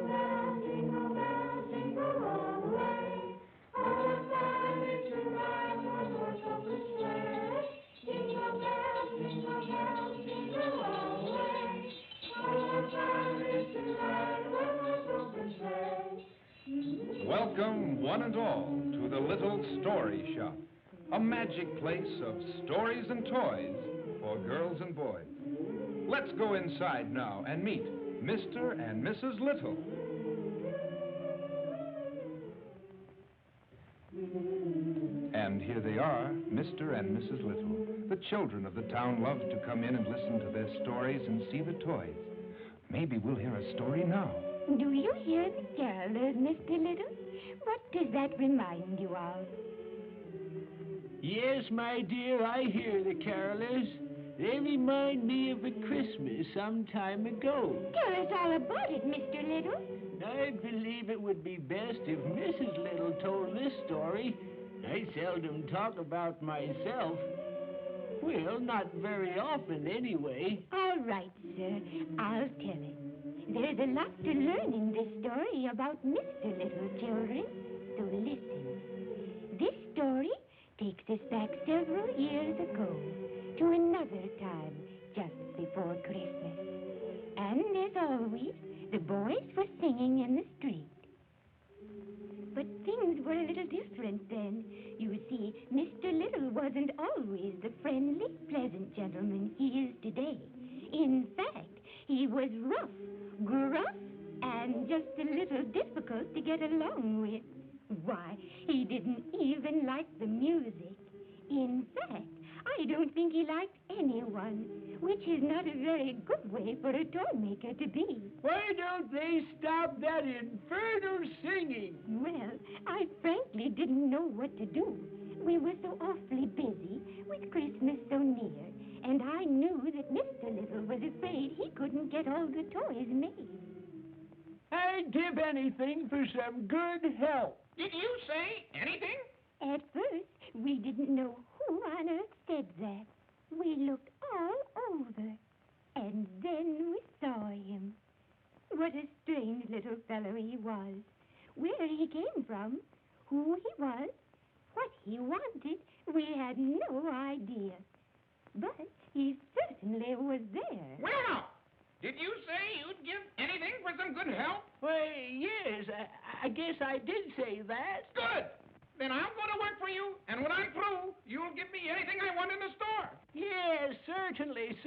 jingle bell, jingle all the way. Oh, what fun it is to ride in a one-horse open sleigh. Jingle bell, jingle all the way. Oh, what fun it is to ride in a one-horse open sleigh. Welcome, one and all, to the Little Story Shop, a magic place of stories and toys for girls and boys. Let's go inside now and meet Mr. and Mrs. Little. And here they are, Mr. and Mrs. Little. The children of the town love to come in and listen to their stories and see the toys. Maybe we'll hear a story now. Do you hear the carolers, Mr. Little? What does that remind you of? Yes, my dear, I hear the carolers. They remind me of a Christmas some time ago. Tell us all about it, Mr. Little. I believe it would be best if Mrs. Little told this story. I seldom talk about myself. Well, not very often, anyway. All right, sir. I'll tell it. There's a lot to learn in this story about Mr. Little, children. So listen. This story takes us back several years ago to another time just before Christmas. And as always, the boys were singing in the street. But things were a little different then. You see, Mr. Little wasn't always the friendly, pleasant gentleman he is today. In fact, he was rough, gruff, and just a little difficult to get along with. Why, he didn't even like the music. In fact, I don't think he liked anyone, which is not a very good way for a toy maker to be. Why don't they stop that infernal singing? Well, I frankly didn't know what to do. We were so awfully busy with Christmas so near, and I knew that Mr. Little was afraid he couldn't get all the toys made. I'd give anything for some good help. Did you say anything? At first, we didn't know who on earth said that. We looked all over, and then we saw him. What a strange little fellow he was. Where he came from, who he was, what he wanted, we had no idea. But he certainly was there. Well, did you say you'd give anything for some good help? Why, yes, I guess I did say that. Good. Then I'll go to work for you, and when I'm through, you'll give me anything I want in the store. Yes, certainly.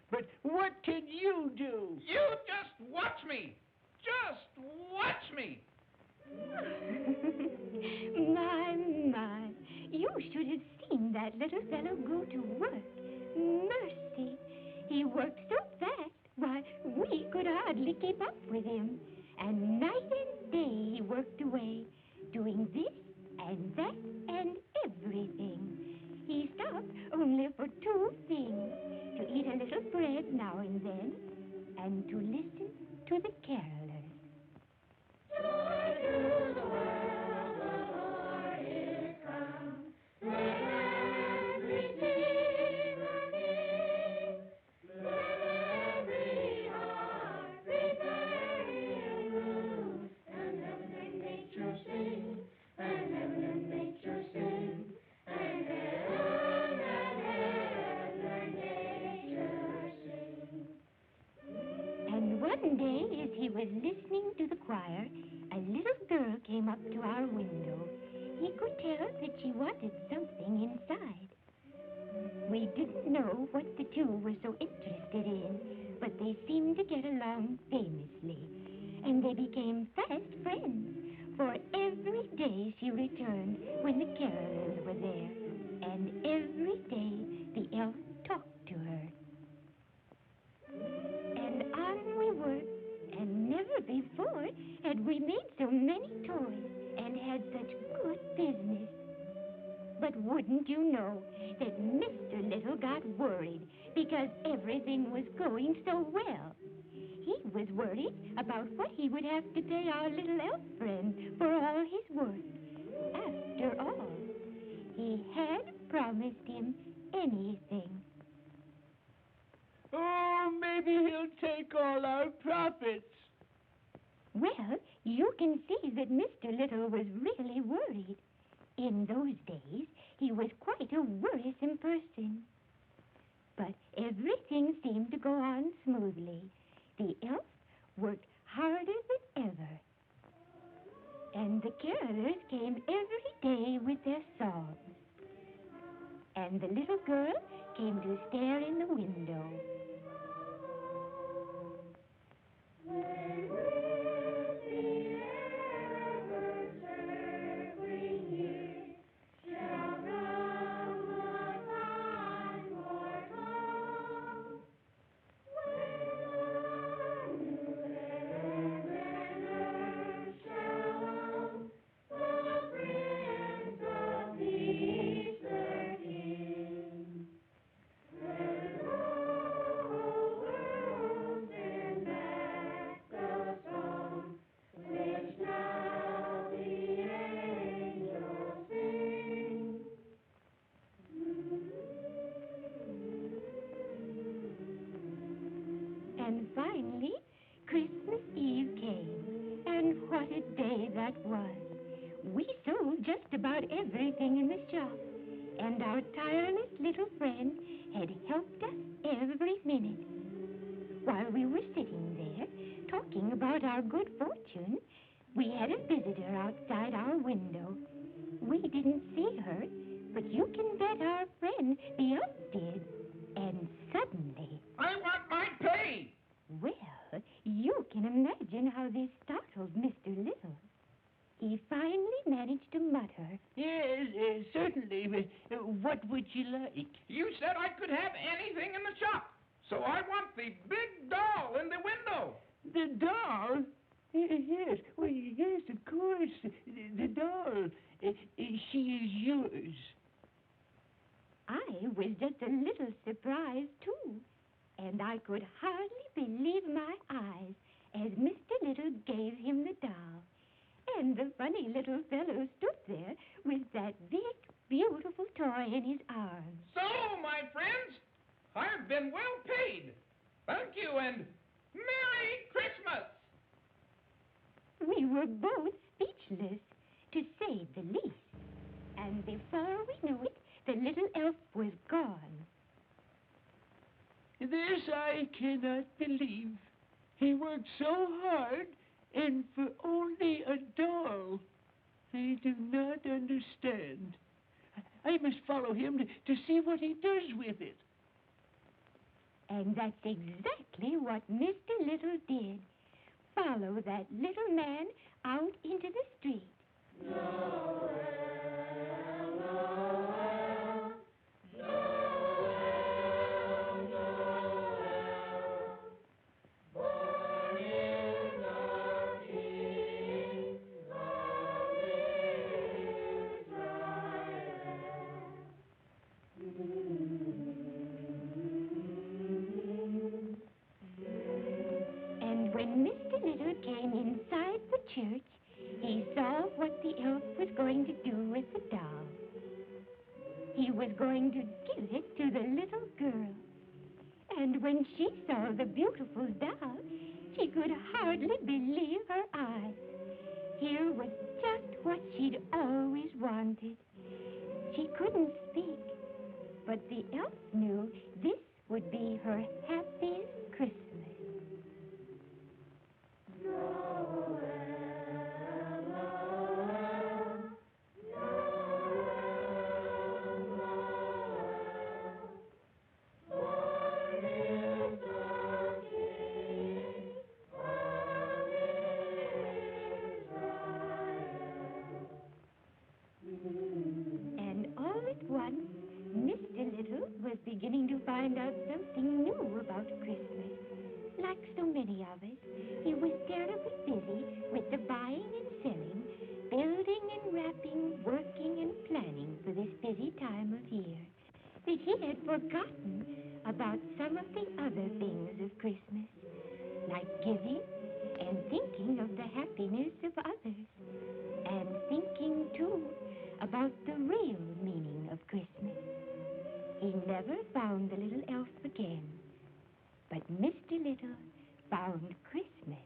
But what can you do? You just watch me. Just watch me. My, you should have seen that little fellow go to work. Mercy, he worked so fast, why, we could hardly keep up with him. And night and day he worked away, doing this and that and everything. He stopped only for two things, to eat a little bread now and then, and to listen to the carolers. Joy to the world, the Lord is come. Let everything again. Let every heart prepare Him room. And heaven and nature sing. And heaven and nature sing. And heaven and nature sing. And one day, as he was listening to the choir, a little girl came up to our window. He could tell that she wanted something inside. We didn't know what the two were so interested in, but they seemed to get along famously, and they became fast friends, for every day she returned when the carolers were there, and every day the elf talked to her. And on we worked, and never before had we made so many toys and had such good business. But wouldn't you know that Mr. Little got worried because everything was going so well. He was worried about what he would have to pay our little elf friend for all his work. After all, he had promised him anything. Oh, maybe he'll take all our profits. stare in the window. And finally, Christmas Eve came. And what a day that was. We sold just about everything in the shop. And our tireless little friend had helped us every minute. While we were sitting there, talking about our good fortune, we had a visitor outside our window. We didn't see her, but you can bet our friend the elf did. And suddenly... I want my pay! Well, you can imagine how this startled Mr. Little. He finally managed to mutter, Yes, certainly. What would you like? You said I could have anything in the shop. So I want the big doll in the window. The doll? Yes, well, yes, of course. The doll. She is yours. I was just a little surprised, too. And I could hardly believe my eyes as Mr. Little gave him the doll. And the funny little fellow stood there with that big, beautiful toy in his arms. So, my friends, I've been well paid. Thank you, and Merry Christmas! We were both speechless, to say the least. And before we knew it, the little elf was gone. This I cannot believe. He worked so hard, and for only a doll. I do not understand. I must follow him to see what he does with it. And that's exactly what Mr. Little did. Follow that little man out into the street. And when Mr. Little came inside the church, he saw what the elf was going to do with the doll. He was going to give it to the little girl. And when she saw the beautiful doll, she could hardly believe her eyes. Here was just what she'd always wanted. She couldn't speak, but the elf knew this would be her happiest Christmas. And all at once, Mr. Little was beginning to find out something new about Christmas. Like so many of us, he was terribly busy with the buying and selling, building and wrapping, working and planning for this busy time of year, that he had forgotten about some of the other things of Christmas, like giving and thinking of the happiness of others, and thinking, too, about the real meaning of Christmas. He never found the little elf again, but Mr. Little found Christmas.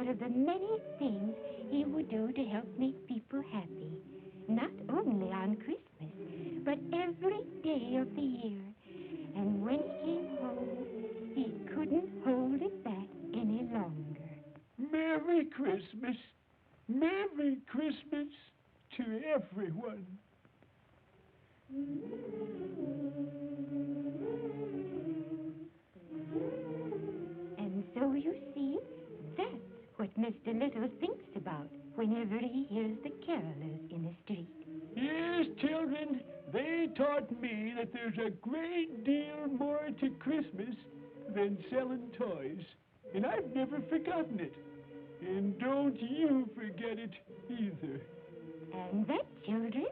thought of the many things he would do to help make people happy, not only on Christmas, but every day of the year. And when he came home, he couldn't hold it back any longer. Merry Christmas. Merry Christmas to everyone. And so you see, that's what Mr. Little thinks about whenever he hears the carolers in the street. Yes, children, they taught me that there's a great deal more to Christmas than selling toys. And I've never forgotten it. And don't you forget it either. And that, children,